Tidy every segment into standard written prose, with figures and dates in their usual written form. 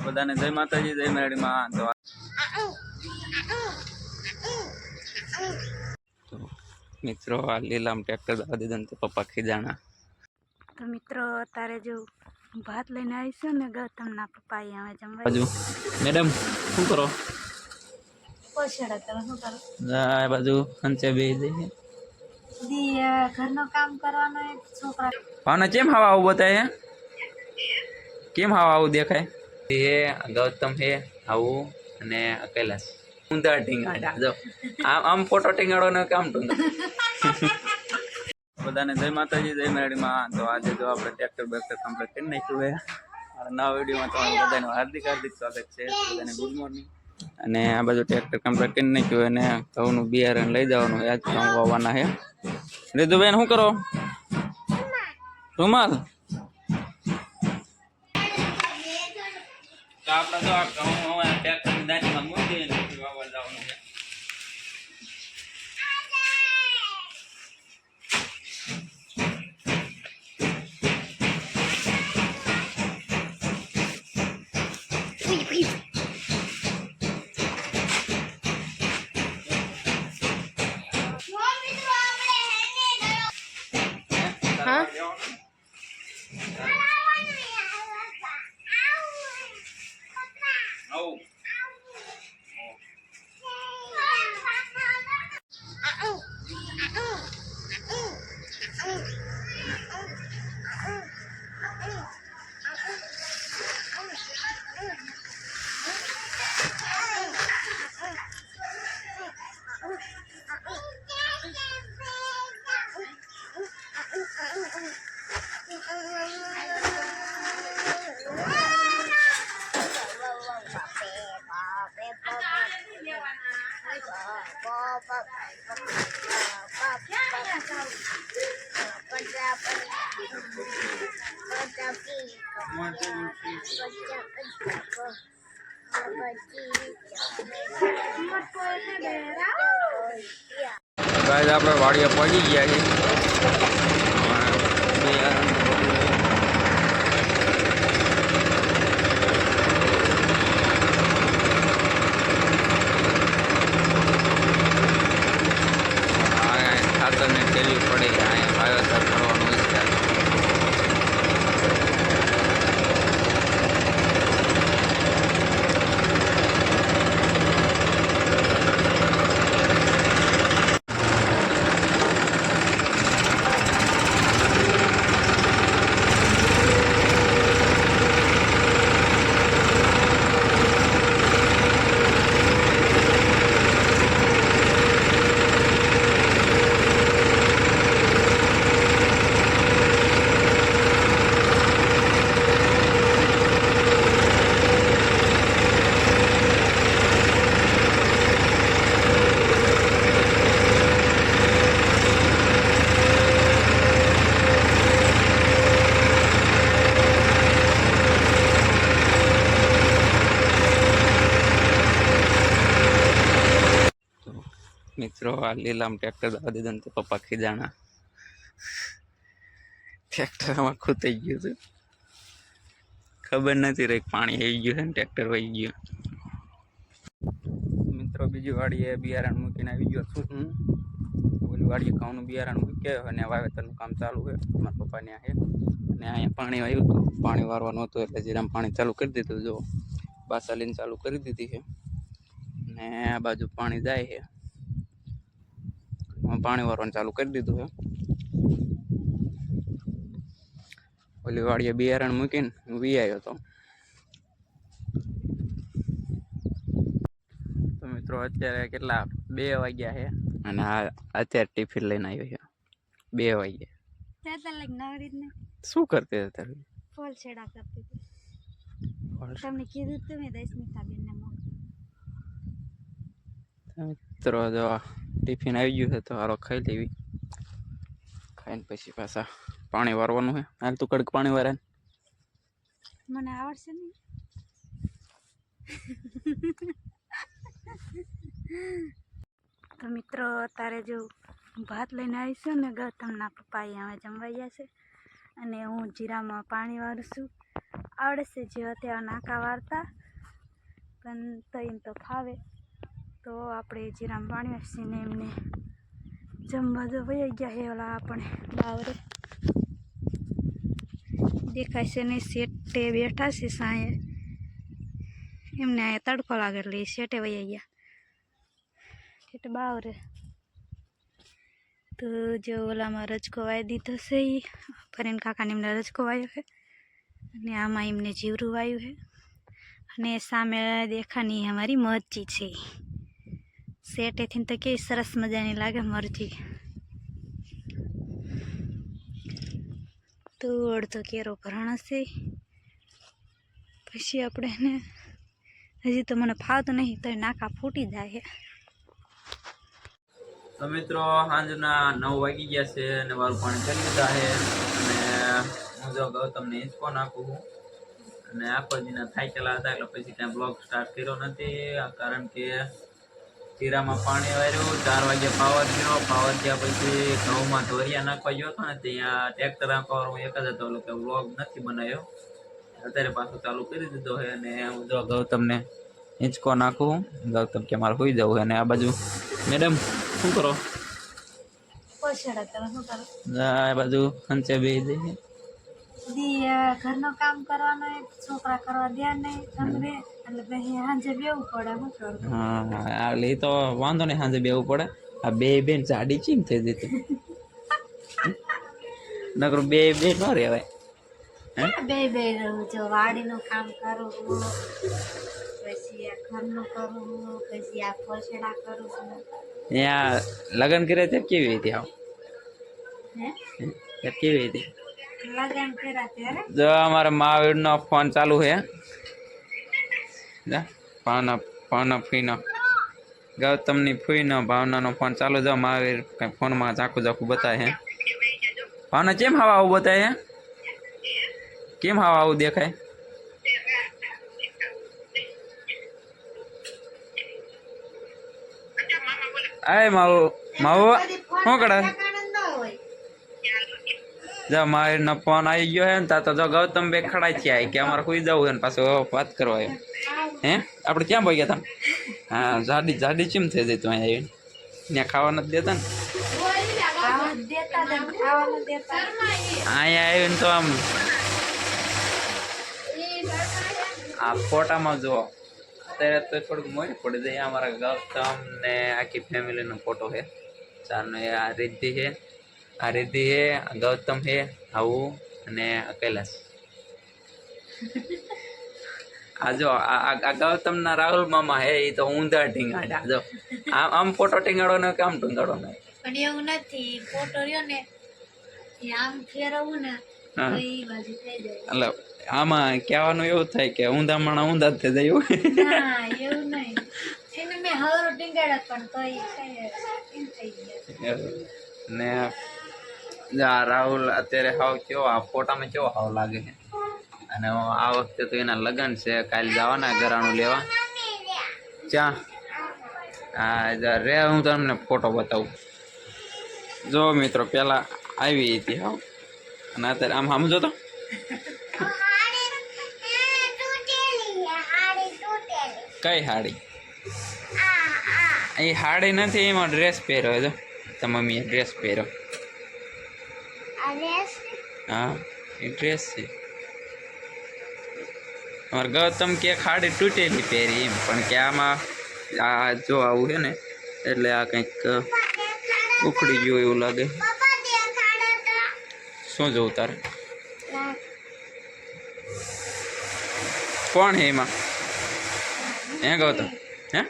બધાને જય માતાજી, જય મેરડી માં। તો મિત્રો આ લીલામ ટ્રેક્ટર દવા દીધું ને તો પપ્પા ખીજાણા। તો મિત્રો અત્યારે જો ભાત લઈને આવીશું ને ગૌતમના પપ્પા અહીંયા આવે જમવા। બાજુ મેડમ શું કરો? પોછડા તમે શું કરો? આ બાજુ અંચે બેહી જઈએ દી ઘરનું કામ કરવાનું એક છોકરા ભાવના કેમ હવા આવું બતાય? કેમ હવા આવું દેખાય? એ ગૌતમ હે આવું અને કૈલાસ ઊંધા ટીંગાડા જો આમ ફોટો ટીંગાડો ને કામ ટૂંગા। બધાને જય માતાજી, જય મેરડી માં। તો આજે જો આપણે ટ્રેક્ટર બેક્ટર કમ્પ્લીટ કરી નાખ્યું છે। નવા વિડીયોમાં તમારું બધાનું હાર્દિક હાર્દિક સ્વાગત છે। બધાને ગુડ મોર્નિંગ। અને આ બાજુ ટ્રેક્ટર કમ્પ્લીટ કરી નાખ્યું અને ઘઉંનું બિયારણ લઈ જવાનું આજ ઘઉં વાવવાના છે। રીધુબેન શું કરો? રૂમાલ તો આપણે તો આ ઘઉં હવે ટ્રેક્ટરની દાંતીમાં મૂકી દઈએ ને પછી વાવવા જવાનું છે। ગાઈસ આપણે વાડીએ પહોંચી ગયા છીએ। ખાતરને ટેલી પડે અહીંયા વાવેતર કરવાનું વિસ્તાર। મિત્રો આ લીલામ ટ્રેક્ટર દવા દીધું ને તો પપ્પા ખીજાણા। ટ્રેક્ટરમાં ખૂતાઈ ગયું છે, ખબર નથી રહી પાણી આવી ગયું છે ને ટ્રેક્ટર વહી ગયું। મિત્રો બીજી વાડીએ બિયારણ મૂકીને આવી ગયો છું હું। ઓલી વાડીએ ઘઉંનું બિયારણ મૂક્યો અને વાવેતરનું કામ ચાલુ છે મારા પપ્પાને છે। અને અહીંયા પાણી આવ્યું હતું, પાણી વારવાનું હતું એટલે જીરામાં પાણી ચાલુ કરી દીધું। જો બાસાલીને ચાલુ કરી દીધી છે અને આ બાજુ પાણી જાય છે, પાણી વારવાનું ચાલુ કરી દીધું છે। ઓલી વાડીએ બિયારણ મૂકીને હું વી આવ્યો હતો। તો મિત્રો અત્યારે કેટલા 2 વાગ્યા છે અને અત્યારે ટિફિન લઈને આવ્યો છે। 2 વાગ્યા શું કરતી અત્યારે? ફોલ છેડા કરતી હતી। તમને કીધું તો મેં દસમીતાબેનને મિત્રો જો ટિફિન આવી ગયું છે તો હારો ખાઈ લેવી, ખાઈને પછી પાછા પાણી વારવાનું છે। હાલ તું કડક પાણી વારે મને આવડશે નહીં। તો મિત્રો અત્યારે જો ભાત લઈને આવીશું ને ગૌતમના પપ્પા અહીંયા આવે જમવા ગયા છે અને હું જીરામાં પાણી વારું છું। આવડે છે જેવા તેવા નાકા વાળતા, પણ તઈને તો ફાવે. તો આપણે જીરામાં પાણી વાસીને એમને જમવા જો વહી ગયા હે. ઓલા આપણે બાવરે દેખાય છે ને શેઠે બેઠા છે સાંયે, એમને અહીંયા તડકો લાગે એટલે એ શેઠે વહી ગયા શેઠ બાવરે. તો જો ઓલામાં રજકો વાવી દીધો છે, એ ફરીને કાકાને એમને રજકો વાવ્યો છે, અને આમાં એમને જીવરું વાવ્યું છે. અને સામે દેખાની અમારી મરચી છે. શેઠેથી તો કેવી સરસ મજાની લાગે મરચી. તો અડધો કેરો ભરાણો છે. પછી આપણે એને હજી તો મને ફાવતું નહીં, તો નાકા ફૂટી જાય. તો મિત્રો સાંજના 9 વાગી ગયા છે અને વાળું પાણી કરી લીધા છે. અને હું જો ગૌતમને હિંચકો નાખું અને આખો દીના થાકેલા હતા એટલે પછી ત્યાં બ્લોગ સ્ટાર્ટ કર્યો નથી, કારણ કે જીરામાં પાણી વાર્યું, 4 વાગે પાવર ગયો. પાવર ગયા પછી ઘઉંમાં ધોરિયા નાખવા ગયો હતો ને, ત્યાં ટ્રેક્ટર આંકવાનો હું એક જ હતો એટલે કે બ્લોગ નથી બનાવ્યો. અત્યારે પાછું ચાલુ કરી દીધો છે અને હું જો ગૌતમને હિંચકો નાખું. ગૌતમ કે મારે હોઈ જવું. અને આ બાજુ મેડમ શું કરો? આ બાજુ અંચે બેસી જઈએ, ઘરનું કામ કરવાનું, છોકરા કરવા ધ્યાન નહીં, તમને એટલે પછી સાંજે બેવું પડે. શું કરું? હા એટલે એ તો વાંધો નહીં, સાંજે બેવું પડે. આ બેન જાડી ચીમ થઈ જતી, નકરું બે ન રહેવાય. બે રહું, જો વાડીનું કામ કરું, પછી આ ઘરનું કરું, પછી આ ફસડા કરું. ત્યાં લગ્ન કર્યા ત્યારે કેવી હતી? આવ કેવી હતી? લગ્ન કર્યા ત્યારે જો અમારા મહાવીરનો ફોન ચાલુ છે, ભાવના ફૂઈનો, ગૌતમની ફૂઈનો ભાવનાનો ફોન ચાલુ. જો મહાવીર કઈ ફોનમાં ઝાખું ઝાખું બતાવે છે. ભાવના કેમ હાવ આવું બતાવે? કેમ હાવ આવું દેખાય? આય માવો માવો શું કરે? જો મારે નો ફોન આવી ગયો હે ને, તા તો જો ગૌતમ બે ખડાઈ થયા કે અમારે કોઈ જવું હે ને પાછો વાત કરવા આવ્યો. આપણે ક્યાં ભાઈ ગયા હતા? હા, જાડી ચીમ થઈ જઈ તું અહીંયા આવીને. ત્યાં ખાવા નથી દેતા ને, અહીંયા આવીને તો આમ આ ફોટામાં જુઓ, અત્યારે તો થોડુંક મોડી પડી જાય. અમારા ગૌતમ ને આખી ફેમિલીનો ફોટો છે ચારનો. આ રિદ્ધિ છે, આ રિદ્ધિ છે, ગૌતમ છે, આવું અને કૈલાસ. આ જો આ ગૌતમ ના રાહુલ મામા હે, એ તો ઊંધા ટીંગાડ્યા. જો આમ ફોટો ટીંગાડો ને આમ ટીંગાડો ને, પણ એવું નથી. ફોટો રહ્યો ને આમ ફેરવું ને તો એ બાજુ થઈ જાય. એટલે આમાં કહેવાનું એવું થાય કે ઊંધા માણા ઊંધા જ થઈ જાય એવું નહીં. એને મેં હવરો ટીંગાડ્યા પણ તો એમ થઈ ગયા. ને આ રાહુલ અત્યારે હાવ કેવો, આ ફોટામાં કેવો હાવ લાગે છે. અને આ વખતે તો એના લગ્ન છે, કાલે જવાના ઘરાણું લેવા. ક્યાં? હા રે, હું તમને ફોટો બતાવું. જો મિત્રો પેલા આવી હતી હાવ, અને અત્યારે આમ સમજો તો કઈ હાડી? એ હાડી નથી, એમાં ડ્રેસ પહેર્યો. જો તમારી મમ્મીએ ડ્રેસ પહેર્યો. હા એ ડ્રેસ છે. અમારે ગૌતમ કે ખાડી તૂટેલી પહેરી એમ, પણ કે આમાં આ જો આવું છે ને એટલે આ કંઈક ઉખડી ગયું એવું લાગે. શું જોવું તારે? કોણ હે એમાં? હે ગૌતમ? હે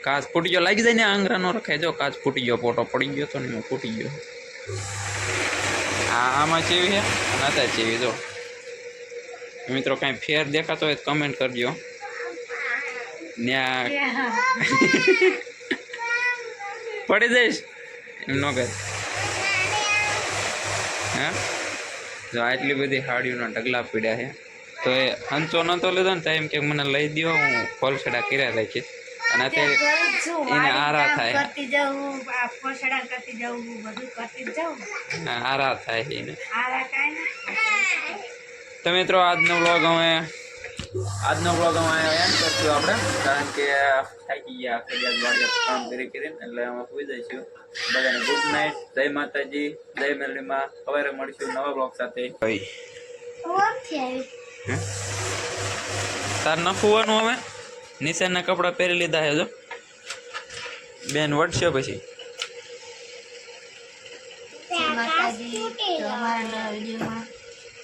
કાચ ફૂટી ગયો લાગી જાય ને, આંગરા નો રખાય. જો કાચ ફૂટી ગયો, ફોટો પડી ગયો તો ને એમાં ફૂટી ગયો. આમાં ચેવી છે નાતા ચેવી. જો મિત્રો કાંઈ ફેર દેખાતો હોય તો કમેન્ટ કરજો. ન્યા પડી જઈશ એમ ન કહે. હા જો આટલી બધી હાડીઓના ઢગલા પીડ્યા છે. તો એ હંચો નતો લીધો ને તો એમ કે મને લઈ દો, હું ફોલસડા કર્યા રાખીશ. અને અત્યારે એને આરા થાય, આરા થાય એને. તો મિત્રો આજનો વ્લોગ અમે એન્ડ કરશું આપણે, કારણ કે થાકી ગયા આખી વાડિયા કામ કરીને, એટલે અમે સુઈ જઈશું. બધાને ગુડ નાઇટ, જય માતાજી, જય મેલડીમાં. સવારે મળીશું નવા વ્લોગ સાથે. તાર નખવાનું હવે નિશાનના કપડાં પહેરી લીધા છે જો બેન વટશે પછી. માતાજી, તો અમારા વિડીયોમાં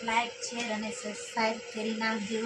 લાઈક શેર અને સબસ્ક્રાઇબ કરી નાખજો.